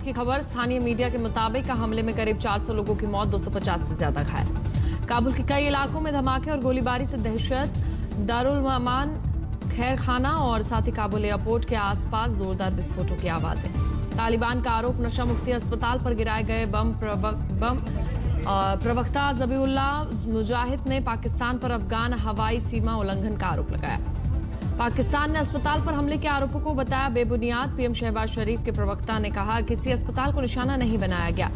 की खबर। स्थानीय मीडिया के मुताबिक हमले में करीब 400 लोगों की मौत, 250 से ज्यादा घायल। काबुल के कई इलाकों में धमाके और गोलीबारी से दहशत। दारुल ममान खैर खाना और साथ ही काबुल एयरपोर्ट के आसपास जोरदार विस्फोटों की आवाजें। तालिबान का आरोप, नशा मुक्ति अस्पताल पर गिराए गए बम। प्रवक्ता ज़बीउल्लाह मुजाहिद ने पाकिस्तान पर अफगान हवाई सीमा उल्लंघन का आरोप लगाया। पाकिस्तान ने अस्पताल पर हमले के आरोपों को बताया बेबुनियाद। पीएम शहबाज शरीफ के प्रवक्ता ने कहा किसी अस्पताल को निशाना नहीं बनाया गया।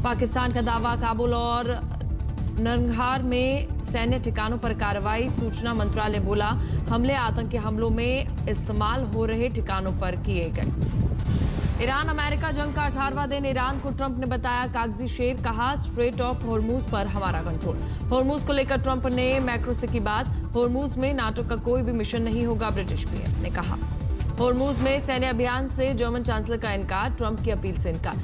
पाकिस्तान का दावा, काबुल और नरंघार में सैन्य ठिकानों पर कार्रवाई। सूचना मंत्रालय बोला हमले आतंकी हमलों में इस्तेमाल हो रहे ठिकानों पर किए गए। ईरान अमेरिका जंग का 18वां दिन। ईरान को ट्रंप ने बताया कागजी शेर। कहा स्ट्रेट ऑफ होर्मुज पर हमारा कंट्रोल। होर्मुज को लेकर ट्रंप ने मैक्रो से की बात। होर्मुज में नाटो का कोई भी मिशन नहीं होगा, ब्रिटिश पीएम ने कहा। होर्मुज में सैन्य अभियान से जर्मन चांसलर का इनकार। ट्रंप की अपील से इनकार।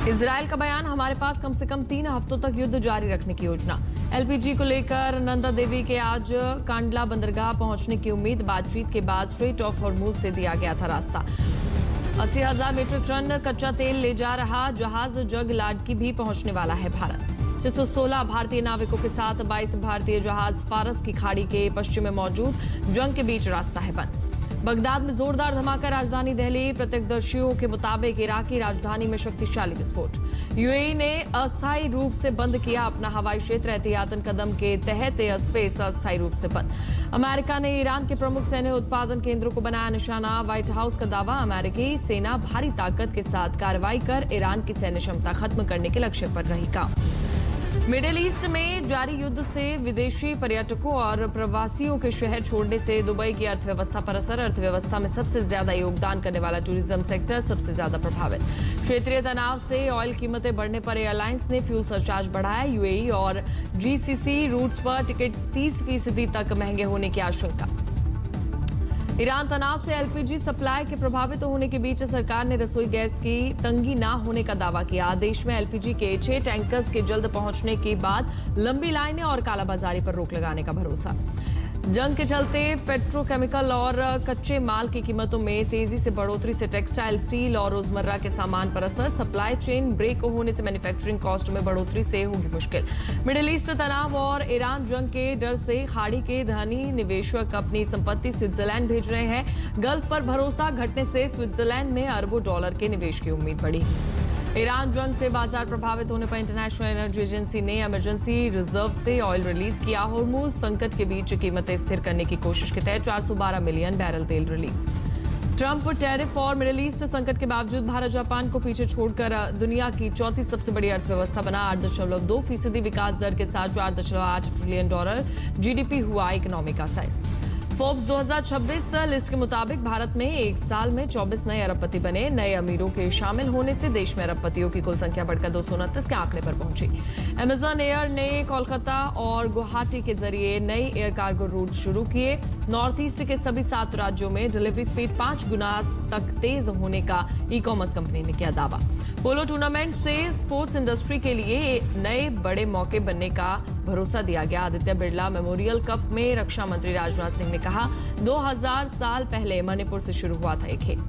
इजरायल का बयान, हमारे पास कम से कम 3 हफ्तों तक युद्ध जारी रखने की योजना। एलपीजी को लेकर नंदा देवी के आज कांडला बंदरगाह पहुंचने की उम्मीद। बातचीत के बाद स्ट्रेट ऑफ होर्मुज से दिया गया था रास्ता। 80,000 मीट्रिक टन कच्चा तेल ले जा रहा जहाज जग लाडकी भी पहुंचने वाला है भारत। 616 भारतीय नाविकों के साथ 22 भारतीय जहाज फारस की खाड़ी के पश्चिम में मौजूद। जंग के बीच रास्ता है बंद। बगदाद में जोरदार धमाका, राजधानी दिल्ली। प्रत्यक्षदर्शियों के मुताबिक इराकी राजधानी में शक्तिशाली विस्फोट। यूएई ने अस्थायी रूप से बंद किया अपना हवाई क्षेत्र। एहतियातन कदम के तहत एयर स्पेस अस्थायी रूप से बंद। अमेरिका ने ईरान के प्रमुख सैन्य उत्पादन केंद्रों को बनाया निशाना। व्हाइट हाउस का दावा, अमेरिकी सेना भारी ताकत के साथ कार्रवाई कर ईरान की सैन्य क्षमता खत्म करने के लक्ष्य पर रही काम। मिडिल ईस्ट में जारी युद्ध से विदेशी पर्यटकों और प्रवासियों के शहर छोड़ने से दुबई की अर्थव्यवस्था पर असर। अर्थव्यवस्था में सबसे ज्यादा योगदान करने वाला टूरिज्म सेक्टर सबसे ज्यादा प्रभावित। क्षेत्रीय तनाव से ऑयल कीमतें बढ़ने पर एयरलाइंस ने फ्यूल सरचार्ज बढ़ाया। यूएई और जीसीसी रूट्स पर टिकट 30% तक महंगे होने की आशंका। ईरान तनाव से एलपीजी सप्लाई के प्रभावित होने के बीच सरकार ने रसोई गैस की तंगी ना होने का दावा किया। देश में एलपीजी के 6 टैंकर्स के जल्द पहुंचने के बाद लंबी लाइनें और कालाबाजारी पर रोक लगाने का भरोसा। जंग के चलते पेट्रोकेमिकल और कच्चे माल की कीमतों में तेजी से बढ़ोतरी से टेक्सटाइल, स्टील और रोजमर्रा के सामान पर असर। सप्लाई चेन ब्रेक होने से मैन्युफैक्चरिंग कॉस्ट में बढ़ोतरी से होगी मुश्किल। मिडिल ईस्ट तनाव और ईरान जंग के डर से खाड़ी के धनी निवेशक अपनी संपत्ति स्विट्जरलैंड भेज रहे हैं। गल्फ पर भरोसा घटने से स्विट्जरलैंड में अरबों डॉलर के निवेश की उम्मीद बढ़ी। ईरान जंग से बाजार प्रभावित होने पर इंटरनेशनल एनर्जी एजेंसी ने इमरजेंसी रिजर्व से ऑयल रिलीज किया। होर्मुज संकट के बीच कीमतें स्थिर करने की कोशिश के तहत 412 मिलियन बैरल तेल रिलीज। ट्रंप टैरिफ और मिडिल ईस्ट संकट के बावजूद भारत जापान को पीछे छोड़कर दुनिया की चौथी सबसे बड़ी अर्थव्यवस्था बना। 8.2% विकास दर के साथ $4.8 ट्रिलियन जीडीपी हुआ इकोनॉमी का साइज। फोर्ब्स 2026 लिस्ट के मुताबिक भारत में एक साल में 24 नए अरबपति बने। नए अमीरों के शामिल होने से देश में अरबपतियों की कुल संख्या बढ़कर 229 के आंकड़े पर पहुंची। अमेजन एयर ने कोलकाता और गुवाहाटी के जरिए नई एयर कार्गो रूट शुरू किए। नॉर्थ ईस्ट के सभी 7 राज्यों में डिलीवरी स्पीड 5 गुना तक तेज होने का ई कॉमर्स कंपनी ने किया दावा। पोलो टूर्नामेंट से स्पोर्ट्स इंडस्ट्री के लिए नए बड़े मौके बनने का भरोसा दिया गया। आदित्य बिरला मेमोरियल कप में रक्षा मंत्री राजनाथ सिंह ने कहा 2000 साल पहले मणिपुर से शुरू हुआ था ये खेल।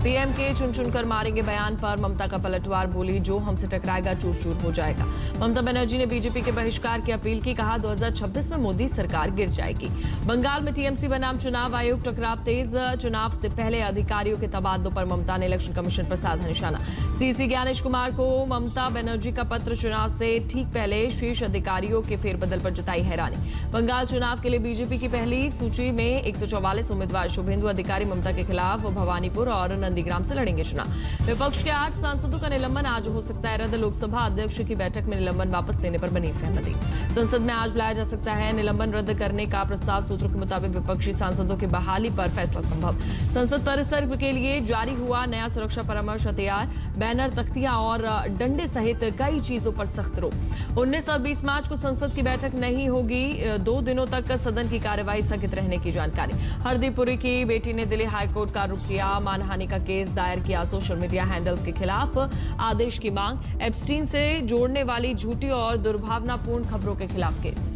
पीएम के चुन चुनकर मारेंगे बयान पर ममता का पलटवार, बोली जो हमसे टकराएगा चूर चूर हो जाएगा। ममता बनर्जी ने बीजेपी के बहिष्कार की अपील की। कहा 2026 में मोदी सरकार गिर जाएगी। बंगाल में टीएमसी बनाम चुनाव आयोग, टकराव तेज। चुनाव से पहले अधिकारियों के तबादलों पर ममता ने इलेक्शन कमीशन पर साधा निशाना। सीसी ज्ञानेश कुमार को ममता बनर्जी का पत्र, चुनाव से ठीक पहले शीर्ष अधिकारियों के फेरबदल पर जताई हैरानी। बंगाल चुनाव के लिए बीजेपी की पहली सूची में 144 उम्मीदवार। शुभेंदु अधिकारी ममता के खिलाफ भवानीपुर और नंदीग्राम से लड़ेंगे चुनाव। विपक्ष के 8 सांसदों का निलंबन आज हो सकता है रद्द। लोकसभा अध्यक्ष की बैठक में निलंबन वापस लेने पर बनी सहमति। संसद में आज लाया जा सकता है निलंबन रद्द करने का प्रस्ताव। सूत्रों के मुताबिक विपक्षी सांसदों की बहाली पर फैसला संभव। संसद परिसर के लिए जारी हुआ नया सुरक्षा परामर्श तैयार। बैनर, तख्तियां और डंडे सहित कई चीजों पर सख्त रोक। 19 और 20 मार्च को संसद की बैठक नहीं होगी। 2 दिनों तक सदन की कार्यवाही स्थगित रहने की जानकारी। हरदीप पुरी की बेटी ने दिल्ली हाईकोर्ट का रुख किया। मानहानि का केस दायर किया। सोशल मीडिया हैंडल्स के खिलाफ आदेश की मांग। एप्स्टीन से जोड़ने वाली झूठी और दुर्भावनापूर्ण खबरों के खिलाफ केस।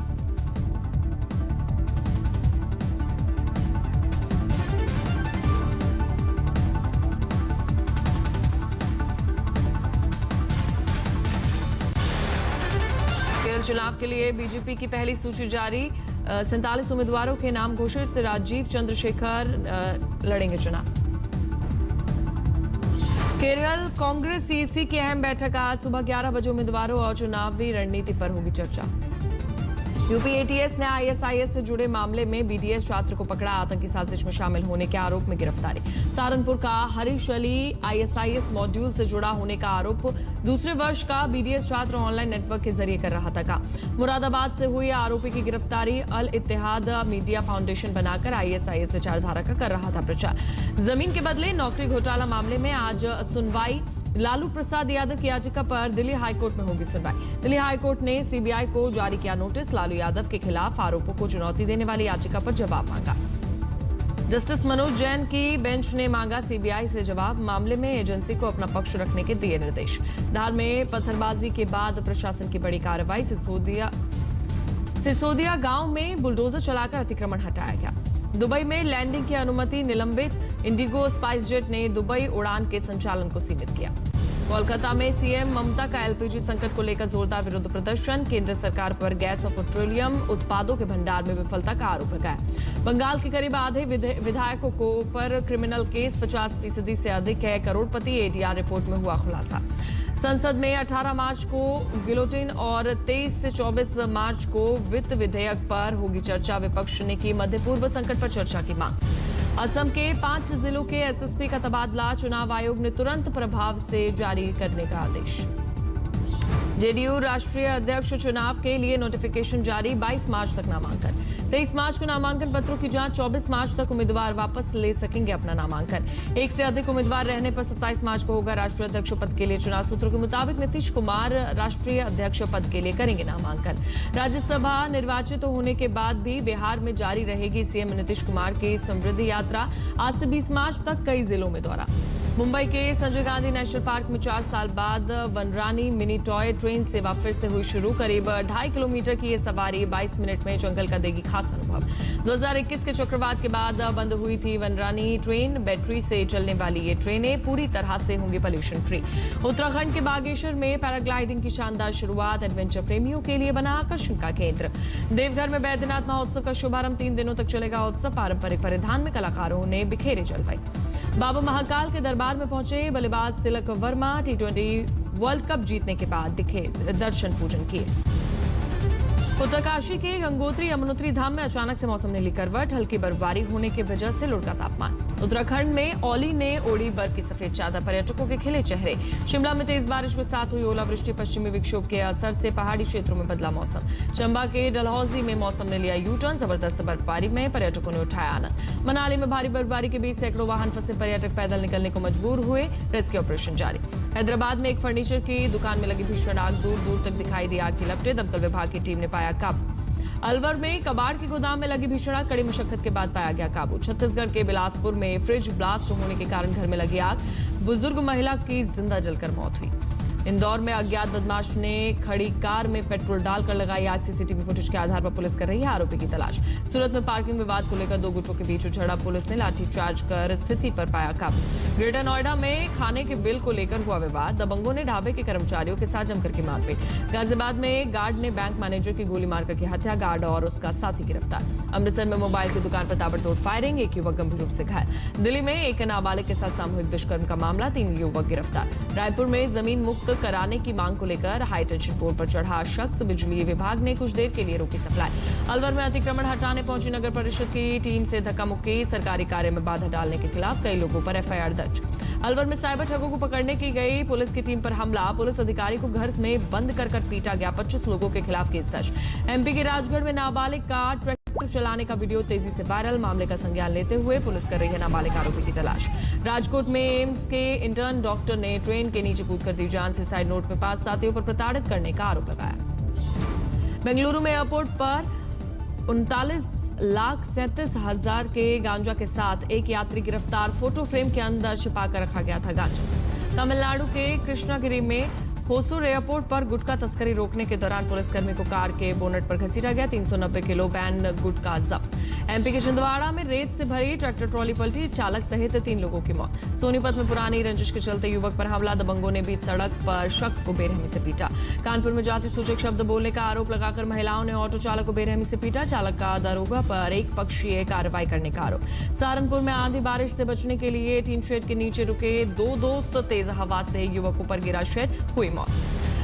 चुनाव के लिए बीजेपी की पहली सूची जारी। 47 उम्मीदवारों के नाम घोषित। राजीव चंद्रशेखर लड़ेंगे चुनाव। केरल कांग्रेस सीईसी की अहम बैठक आज सुबह 11 बजे। उम्मीदवारों और चुनावी रणनीति पर होगी चर्चा। यूपी एटीएस ने आईएसआईएस से जुड़े मामले में बीडीएस छात्र को पकड़ा। आतंकी साजिश में शामिल होने के आरोप में गिरफ्तारी। सहारनपुर का हरीश अली आईएसआईएस मॉड्यूल से जुड़ा होने का आरोप। दूसरे वर्ष का बीडीएस छात्र ऑनलाइन नेटवर्क के जरिए कर रहा था काम। मुरादाबाद से हुई आरोपी की गिरफ्तारी। अल इत्तेहाद मीडिया फाउंडेशन बनाकर आईएसआईएस विचारधारा का कर रहा था प्रचार। जमीन के बदले नौकरी घोटाला मामले में आज सुनवाई। लालू प्रसाद यादव की याचिका पर दिल्ली हाईकोर्ट में होगी सुनवाई। दिल्ली हाईकोर्ट ने सीबीआई को जारी किया नोटिस। लालू यादव के खिलाफ आरोपों को चुनौती देने वाली याचिका पर जवाब मांगा। जस्टिस मनोज जैन की बेंच ने मांगा सीबीआई से जवाब। मामले में एजेंसी को अपना पक्ष रखने के दिए निर्देश। धार में पत्थरबाजी के बाद प्रशासन की बड़ी कार्रवाई। सिरसोदिया गांव में बुलडोजर चलाकर अतिक्रमण हटाया गया। दुबई में लैंडिंग की अनुमति निलंबित। इंडिगो स्पाइस जेट ने दुबई उड़ान के संचालन को सीमित किया। कोलकाता में सीएम ममता का एलपीजी संकट को लेकर जोरदार विरोध प्रदर्शन। केंद्र सरकार पर गैस और पेट्रोलियम उत्पादों के भंडार में विफलता का आरोप लगाया। बंगाल के करीब आधे विधायकों को पर क्रिमिनल केस। 50% से अधिक है करोड़पति। एडीआर रिपोर्ट में हुआ खुलासा। संसद में 18 मार्च को गिलोटिन और 23 से 24 मार्च को वित्त विधेयक पर होगी चर्चा। विपक्ष ने की मध्य पूर्व संकट पर चर्चा की मांग। असम के 5 जिलों के एसएसपी का तबादला। चुनाव आयोग ने तुरंत प्रभाव से जारी करने का आदेश। जेडीयू राष्ट्रीय अध्यक्ष चुनाव के लिए नोटिफिकेशन जारी। 22 मार्च तक नामांकन। 23 मार्च को नामांकन पत्रों की जांच। 24 मार्च तक उम्मीदवार वापस ले सकेंगे अपना नामांकन। एक से अधिक उम्मीदवार रहने पर 27 मार्च को होगा राष्ट्रीय अध्यक्ष पद के लिए चुनाव। सूत्रों के मुताबिक नीतीश कुमार राष्ट्रीय अध्यक्ष पद के लिए करेंगे नामांकन। राज्यसभा निर्वाचित होने के बाद भी बिहार में जारी रहेगी सीएम नीतीश कुमार की समृद्धि यात्रा। आज से 20 मार्च तक कई जिलों में दौरा। मुंबई के संजय गांधी नेशनल पार्क में 4 साल बाद वनरानी मिनी टॉय ट्रेन सेवा फिर से हुई शुरू। करीब 2.5 किलोमीटर की ये सवारी 22 मिनट में जंगल का देगी खास अनुभव। 2021 के चक्रवात के बाद बंद हुई थी वनरानी ट्रेन। बैटरी से चलने वाली ये ट्रेनें पूरी तरह से होंगी पोल्यूशन फ्री। उत्तराखंड के बागेश्वर में पैराग्लाइडिंग की शानदार शुरुआत। एडवेंचर प्रेमियों के लिए बना आकर्षण का केंद्र। देवघर में बैद्यनाथ महोत्सव का शुभारंभ। 3 दिनों तक चलेगा उत्सव। पारंपरिक परिधान में कलाकारों ने बिखेरे जलवाई। बाबा महाकाल के दरबार में पहुंचे बल्लेबाज Tilak Varma. T20 world cup जीतने के बाद दिखे दर्शन पूजन किए। उत्तरकाशी के गंगोत्री यमुनोत्री धाम में अचानक से मौसम ने ली करवट। हल्की बर्फबारी होने की वजह से लुढ़का तापमान। उत्तराखंड में औली ने ओढ़ी बर्फ की सफेद चादर। पर्यटकों के खिले चेहरे। शिमला में तेज बारिश के साथ हुई ओलावृष्टि। पश्चिमी विक्षोभ के असर से पहाड़ी क्षेत्रों में बदला मौसम। चंबा के डलहौजी में मौसम ने लिया यू टर्न। जबरदस्त बर्फबारी में पर्यटकों ने उठाया आनंद। मनाली में भारी बर्फबारी के बीच सैकड़ों वाहन फंसे। पर्यटक पैदल निकलने को मजबूर हुए। रेस्क्यू ऑपरेशन जारी। हैदराबाद में एक फर्नीचर की दुकान में लगी भीषण आग। दूर दूर तक दिखाई दी आग की लपटें। दमकल विभाग की टीम ने पाया काबू। अलवर में कबाड़ के गोदाम में लगी भीषण आग। कड़ी मशक्कत के बाद पाया गया काबू। छत्तीसगढ़ के बिलासपुर में फ्रिज ब्लास्ट होने के कारण घर में लगी आग। बुजुर्ग महिला की जिंदा जलकर मौत हुई। इंदौर में अज्ञात बदमाश ने खड़ी कार में पेट्रोल डालकर लगाई आग। सीसीटीवी फुटेज के आधार पर पुलिस कर रही है आरोपी की तलाश। सूरत में पार्किंग विवाद को लेकर 2 गुटों के बीच झड़प। पुलिस ने लाठीचार्ज कर स्थिति पर पाया काबू। ग्रेटर नोएडा में खाने के बिल को लेकर हुआ विवाद। दबंगों ने ढाबे के कर्मचारियों के साथ जमकर की मारपीट। गाजियाबाद में गार्ड ने बैंक मैनेजर की गोली मारकर की हत्या। गार्ड और उसका साथी गिरफ्तार। अमृतसर में मोबाइल की दुकान पर ताबड़तोड़ फायरिंग। एक युवक गंभीर रूप से घायल। दिल्ली में एक नाबालिग के साथ सामूहिक दुष्कर्म का मामला। 3 युवक गिरफ्तार। रायपुर में जमीन मुक्त कराने की मांग को लेकर हाई टेंशन पोल पर चढ़ा शख्स। बिजली विभाग ने कुछ देर के लिए रोकी सप्लाई। अलवर में अतिक्रमण हटाने पहुंची नगर परिषद की टीम से धक्का मुक्की। सरकारी कार्य में बाधा डालने के खिलाफ कई लोगों पर एफआईआर दर्ज। अलवर में साइबर ठगों को पकड़ने की गई पुलिस की टीम पर हमला। पुलिस अधिकारी को घर में बंद कर पीटा गया। 25 लोगों के खिलाफ केस दर्ज। एमपी के राजगढ़ में नाबालिग का ट्रैक्टर चलाने का वीडियो तेजी से वायरल। मामले का संज्ञान लेते हुए पुलिस कर रही है नाबालिग आरोपी की तलाश। राजकोट में एम्स के इंटर्न डॉक्टर ने ट्रेन के नीचे कूदकर दी जान। सुसाइड नोट में 5 साथियों पर प्रताड़ित करने का आरोप लगाया। बेंगलुरु में एयरपोर्ट पर 39,37,000 के गांजा के साथ एक यात्री गिरफ्तार। फोटो फ्रेम के अंदर छिपाकर रखा गया था गांजा। तमिलनाडु के कृष्णागिरी में होसूर एयरपोर्ट पर गुटखा तस्करी रोकने के दौरान पुलिसकर्मी को कार के बोनट पर घसीटा गया। 390 किलो बैन गुटखा जब्त। एमपी के छिंदवाड़ा में रेत से भरी ट्रैक्टर ट्रॉली पलटी। चालक सहित 3 लोगों की मौत। सोनीपत में पुरानी रंजिश के चलते युवक पर हमला। दबंगों ने बीच सड़क पर शख्स को बेरहमी से पीटा। कानपुर में जाति सूचक शब्द बोलने का आरोप लगाकर महिलाओं ने ऑटो चालक को बेरहमी से पीटा। चालक का दरोगा पर एक पक्षीय कार्रवाई करने का आरोप। सहारनपुर में आंधी बारिश से बचने के लिए टीन शेड के नीचे रुके दो दोस्त, तेज हवा से युवकों पर गिरा शेड, हुई मौत।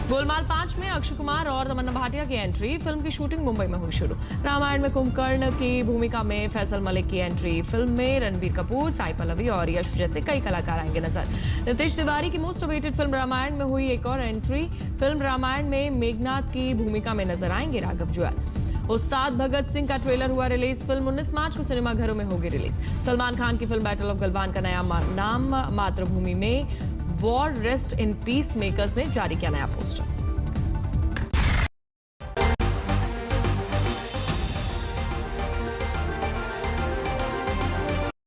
गोलमाल 5 में अक्षय कुमार और तमन्ना भाटिया की एंट्री। फिल्म की शूटिंग मुंबई में हुई शुरू। रामायण में कुंभकर्ण की भूमिका में फैसल मलिक की एंट्री। फिल्म में रणबीर कपूर, साई पल्लवी और यश जैसे कई कलाकार आएंगे नजर। नितेश तिवारी की मोस्ट अवेटेड फिल्म रामायण में हुई एक और एंट्री। फिल्म रामायण में मेघनाथ की भूमिका में नजर आएंगे राघव जुएल। उस्ताद भगत सिंह का ट्रेलर हुआ रिलीज। फिल्म 19 मार्च को सिनेमाघरों में होगी रिलीज। सलमान खान की फिल्म बैटल ऑफ गलवान का नया नाम। मातृभूमि में war rest in peace makers ने जारी किया नया पोस्टर।